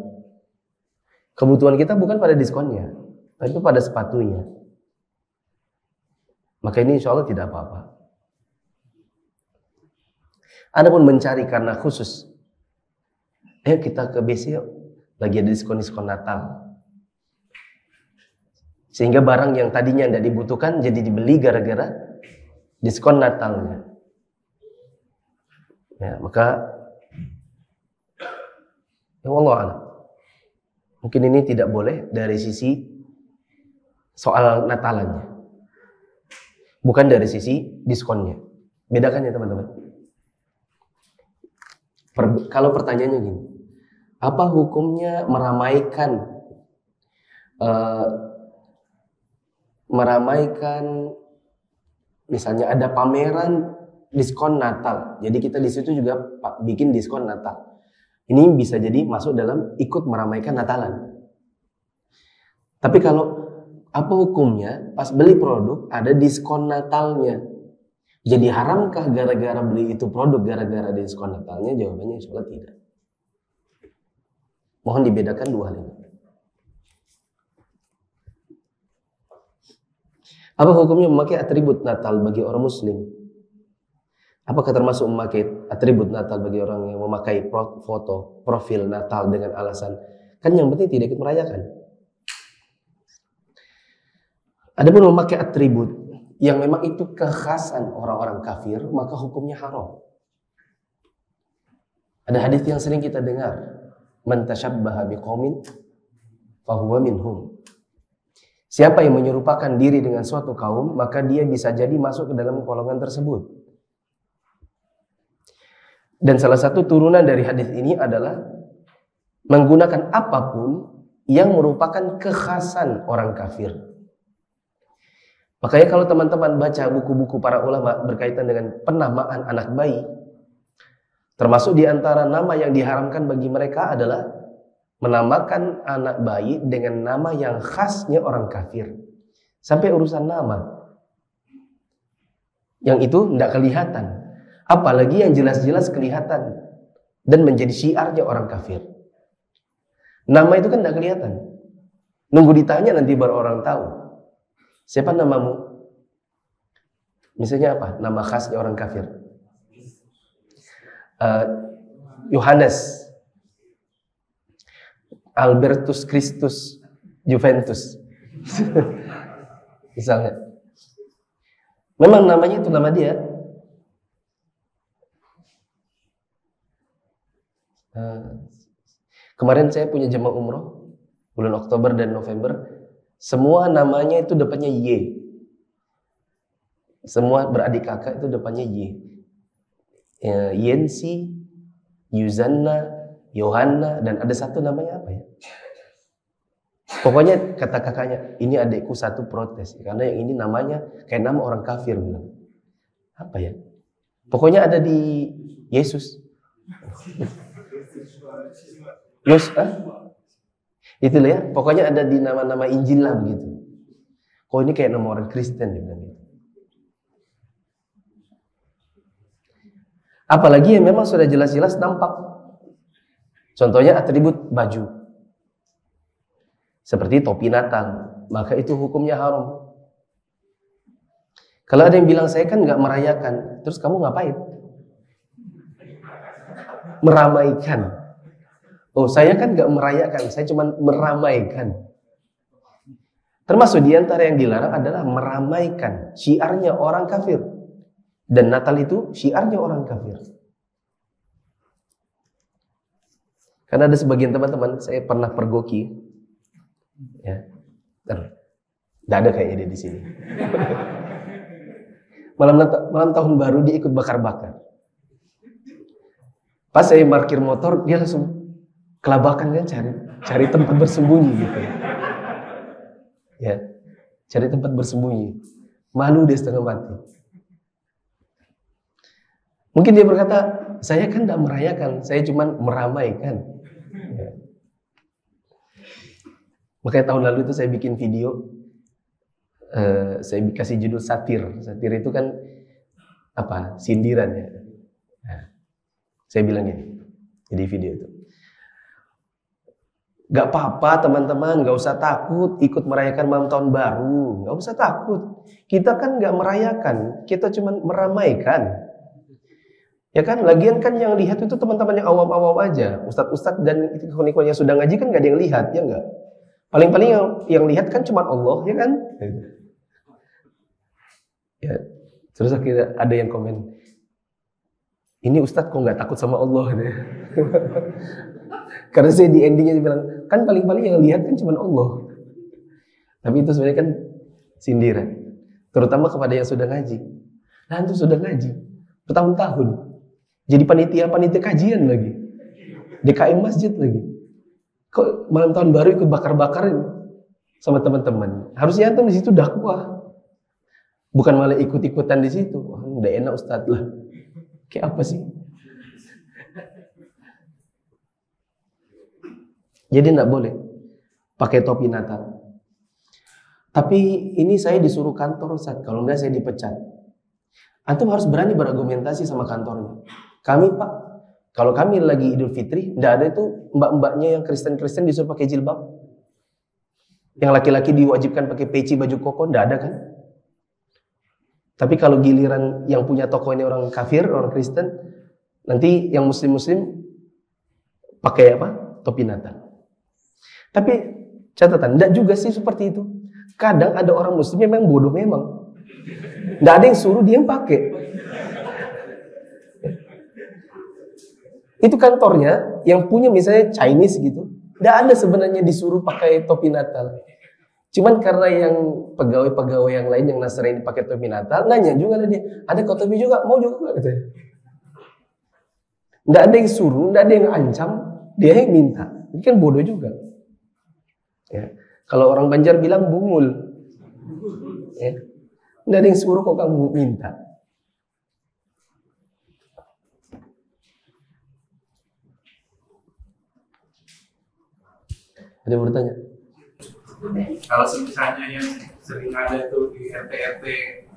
Kebutuhan kita bukan pada diskonnya, tapi pada sepatunya. Maka ini insya Allah tidak apa-apa. Adapun mencari karena khusus, ayo kita ke BC yuk, lagi ada diskon-diskon Natal. Sehingga barang yang tadinya tidak dibutuhkan jadi dibeli gara-gara diskon Natalnya. Ya, maka ya Allah alam. Mungkin ini tidak boleh dari sisi soal Natalannya. Bukan dari sisi diskonnya. Bedakan ya teman-teman. Kalau pertanyaannya gini, apa hukumnya meramaikan misalnya ada pameran diskon Natal. Jadi kita di situ juga bikin diskon Natal. Ini bisa jadi masuk dalam ikut meramaikan Natalan. Tapi kalau apa hukumnya pas beli produk ada diskon Natalnya? Jadi haramkah gara-gara beli itu produk gara-gara diskon Natalnya? Jawabannya insya Allah tidak. Mohon dibedakan dua hal ini. Apa hukumnya memakai atribut Natal bagi orang Muslim? Apakah termasuk memakai atribut Natal bagi orang yang memakai foto profil Natal dengan alasan kan yang penting tidak ikut merayakan? Adapun memakai atribut yang memang itu kekhasan orang-orang kafir, maka hukumnya haram. Ada hadis yang sering kita dengar, man tashabbaha biqaumin fahuwa minhum. Siapa yang menyerupakan diri dengan suatu kaum, maka dia bisa jadi masuk ke dalam golongan tersebut. Dan salah satu turunan dari hadis ini adalah menggunakan apapun yang merupakan kekhasan orang kafir. Makanya kalau teman-teman baca buku-buku para ulama berkaitan dengan penamaan anak bayi, termasuk di antara nama yang diharamkan bagi mereka adalah menamakan anak bayi dengan nama yang khasnya orang kafir. Sampai urusan nama. Yang itu tidak kelihatan. Apalagi yang jelas-jelas kelihatan. dan menjadi syiarnya orang kafir. Nama itu kan tidak kelihatan. Nunggu ditanya nanti baru orang tahu. Siapa namamu? Misalnya apa? Nama khasnya orang kafir. Yohanes, Albertus Christus Juventus. Misalnya. Memang namanya itu nama dia. Kemarin saya punya jemaah umroh bulan Oktober dan November, semua namanya itu depannya Y. Semua beradik kakak itu depannya Y. Yensi, Yuzanna, Yohanna, dan ada satu namanya apa ya? Pokoknya kata kakaknya, ini adikku satu protes karena yang ini namanya kayak nama orang kafir bilang. Apa ya? Pokoknya ada di Yesus. Itulah ya, pokoknya ada di nama-nama Injil lah begitu. Kok ini kayak nama orang Kristen dia bilang gitu. Apalagi yang memang sudah jelas-jelas nampak. Contohnya atribut baju. Seperti topi Natal, maka itu hukumnya haram. Kalau ada yang bilang saya kan nggak merayakan, terus kamu ngapain? Meramaikan. Oh, saya kan nggak merayakan, saya cuma meramaikan. Termasuk diantara yang dilarang adalah meramaikan syiarnya orang kafir. Dan Natal itu syiarnya orang kafir. Karena ada sebagian teman-teman, saya pernah pergoki, ya, tidak ada kayaknya dia di sini. malam tahun baru dia ikut bakar-bakar. Pas saya parkir motor, dia langsung kelabakan kan, cari tempat bersembunyi gitu. Ya, cari tempat bersembunyi. Malu dia setengah mati. Mungkin dia berkata, saya kan tidak merayakan, saya cuma meramaikan. Ya. Makanya tahun lalu itu saya bikin video, saya kasih judul satir. Satir itu kan apa? Sindiran ya. Nah, saya bilang gini, jadi video itu. Gak apa-apa teman-teman, gak usah takut ikut merayakan malam tahun baru. Gak usah takut. Kita kan gak merayakan, kita cuma meramaikan. Ya kan, lagian kan yang lihat itu teman-teman yang awam-awam aja. Ustadz-ustadz dan ikon-ikon yang sudah ngaji kan gak ada yang lihat, ya enggak? Paling-paling yang lihat kan cuma Allah, ya kan? Ya, terus akhirnya ada yang komen, ini Ustadz kok gak takut sama Allah? Karena saya di endingnya bilang, kan paling-paling yang lihat kan cuma Allah. Tapi itu sebenarnya kan sindiran. Terutama kepada yang sudah ngaji. Nah itu sudah ngaji bertahun-tahun. Jadi panitia kajian lagi. DKM masjid lagi. Kok malam tahun baru ikut bakar-bakarin sama teman-teman. Harusnya antum di situ dakwah. Bukan malah ikut-ikutan di situ. Wah, udah enak Ustadz lah. Kayak apa sih? Jadi tidak boleh pakai topi Natal. Tapi ini saya disuruh kantor Ustaz, kalau enggak saya dipecat. Antum harus berani berargumentasi sama kantornya. Kami Pak, kalau kami lagi Idul Fitri, tidak ada itu mbak-mbaknya yang Kristen-Kristen disuruh pakai jilbab. Yang laki-laki diwajibkan pakai peci baju koko, tidak ada kan? Tapi kalau giliran yang punya toko ini orang kafir, orang Kristen, nanti yang muslim-muslim pakai apa? Topi Natal. Tapi catatan, tidak juga sih seperti itu. Kadang ada orang muslim yang memang bodoh memang. Tidak ada yang suruh dia yang pakai. Itu kantornya yang punya misalnya Chinese gitu. Tidak ada sebenarnya disuruh pakai topi Natal. Cuman karena yang pegawai-pegawai yang lain yang Nasrani pakai topi Natal, nanya juga dia, ada kau topi juga? Mau juga gitu. Tidak ada yang suruh, tidak ada yang ancam, dia yang minta. Ini kan bodoh juga. Ya. Kalau orang Banjar bilang bungul. Ya. Tidak ada yang suruh kok kamu minta. Ada yang bertanya? Kalau misalnya yang sering ada tuh di RT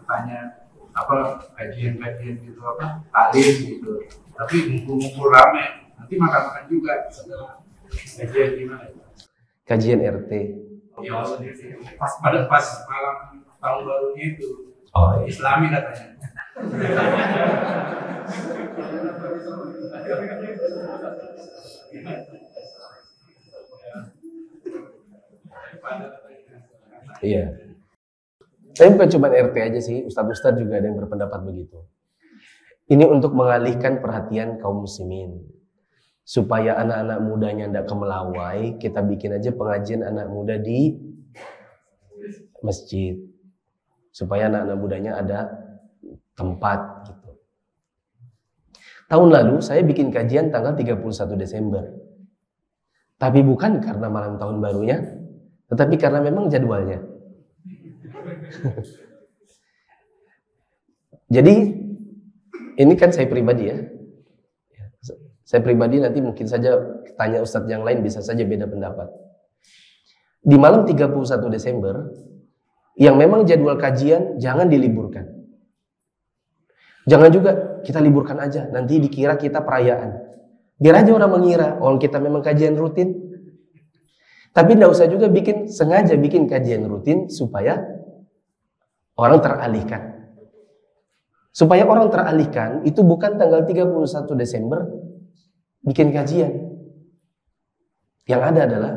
tanya apa kajian gitu apa taklim gitu, tapi ngumpul-ngumpul rame Nanti makan-makan juga setelah kajian di mana? Kajian RT. Ya pas malam tahun barunya itu. Oh, iya. Islami katanya. Iya. Tapi bukan cuma RT aja sih, ustadz-ustadz juga ada yang berpendapat begitu. Ini untuk mengalihkan perhatian kaum muslimin. Supaya anak-anak mudanya tidak kemelawai, kita bikin aja pengajian anak muda di masjid. Supaya anak-anak mudanya ada tempat gitu. Tahun lalu saya bikin kajian tanggal 31 Desember. Tapi bukan karena malam tahun barunya, tetapi karena memang jadwalnya. Jadi ini kan saya pribadi ya. Saya pribadi nanti mungkin saja tanya ustadz yang lain bisa saja beda pendapat. Di malam 31 Desember yang memang jadwal kajian jangan diliburkan. Jangan juga kita liburkan aja, nanti dikira kita perayaan. Biar aja orang mengira, orang kita memang kajian rutin. Tapi tidak usah juga sengaja bikin kajian rutin supaya orang teralihkan. Supaya orang teralihkan, itu bukan tanggal 31 Desember bikin kajian. Yang ada adalah,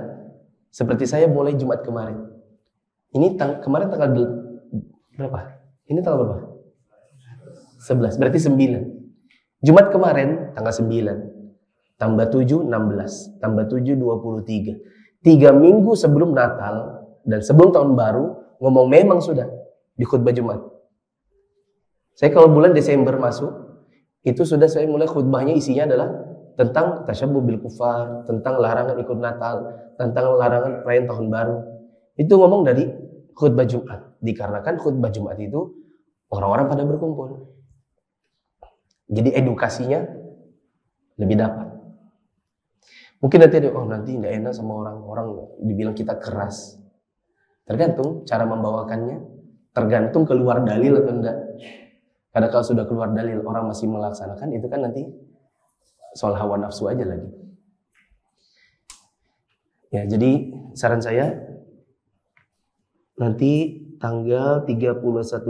seperti saya mulai Jumat kemarin. Ini kemarin tanggal berapa? Ini tanggal berapa? 11, berarti 9. Jumat kemarin tanggal 9. Tambah 7, 16. Tambah 7, 23. 3 minggu sebelum Natal dan sebelum tahun baru, ngomong memang sudah di khutbah Jumat. Saya kalau bulan Desember masuk, itu sudah saya mulai khutbahnya isinya adalah tentang tasyabbuh bil kufar, tentang larangan ikut Natal, tentang larangan perayaan tahun baru. Itu ngomong dari khutbah Jumat. Dikarenakan khutbah Jumat itu orang-orang pada berkumpul. Jadi edukasinya lebih dapat. Mungkin nanti ada, nanti tidak enak sama orang dibilang kita keras. Tergantung cara membawakannya, tergantung keluar dalil atau enggak. Karena kalau sudah keluar dalil orang masih melaksanakan, itu kan nanti soal hawa nafsu aja lagi. Ya, jadi saran saya nanti tanggal 31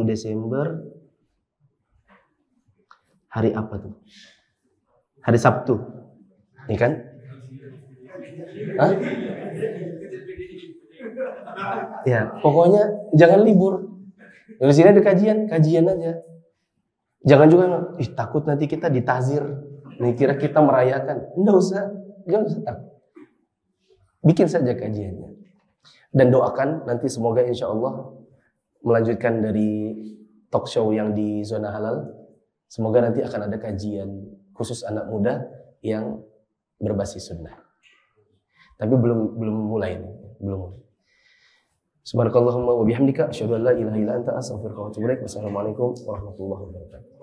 Desember hari apa tuh? Hari Sabtu. Ini kan? Hah? Ya, pokoknya jangan libur. Di sini ada kajian aja. Jangan juga, takut nanti kita ditazir. Nih kira kita merayakan. Enggak usah, jangan usah takut. Bikin saja kajiannya. Dan doakan nanti semoga insya Allah melanjutkan dari talk show yang di zona halal. Semoga nanti akan ada kajian khusus anak muda yang berbasis sunnah. Tapi belum mulai nih, belum mulai. Subhanakallahumma wa bihamdika asyhadu an la ilaha illa anta astaghfiruka wa atubu ilaik. Wassalamualaikum warahmatullahi wabarakatuh.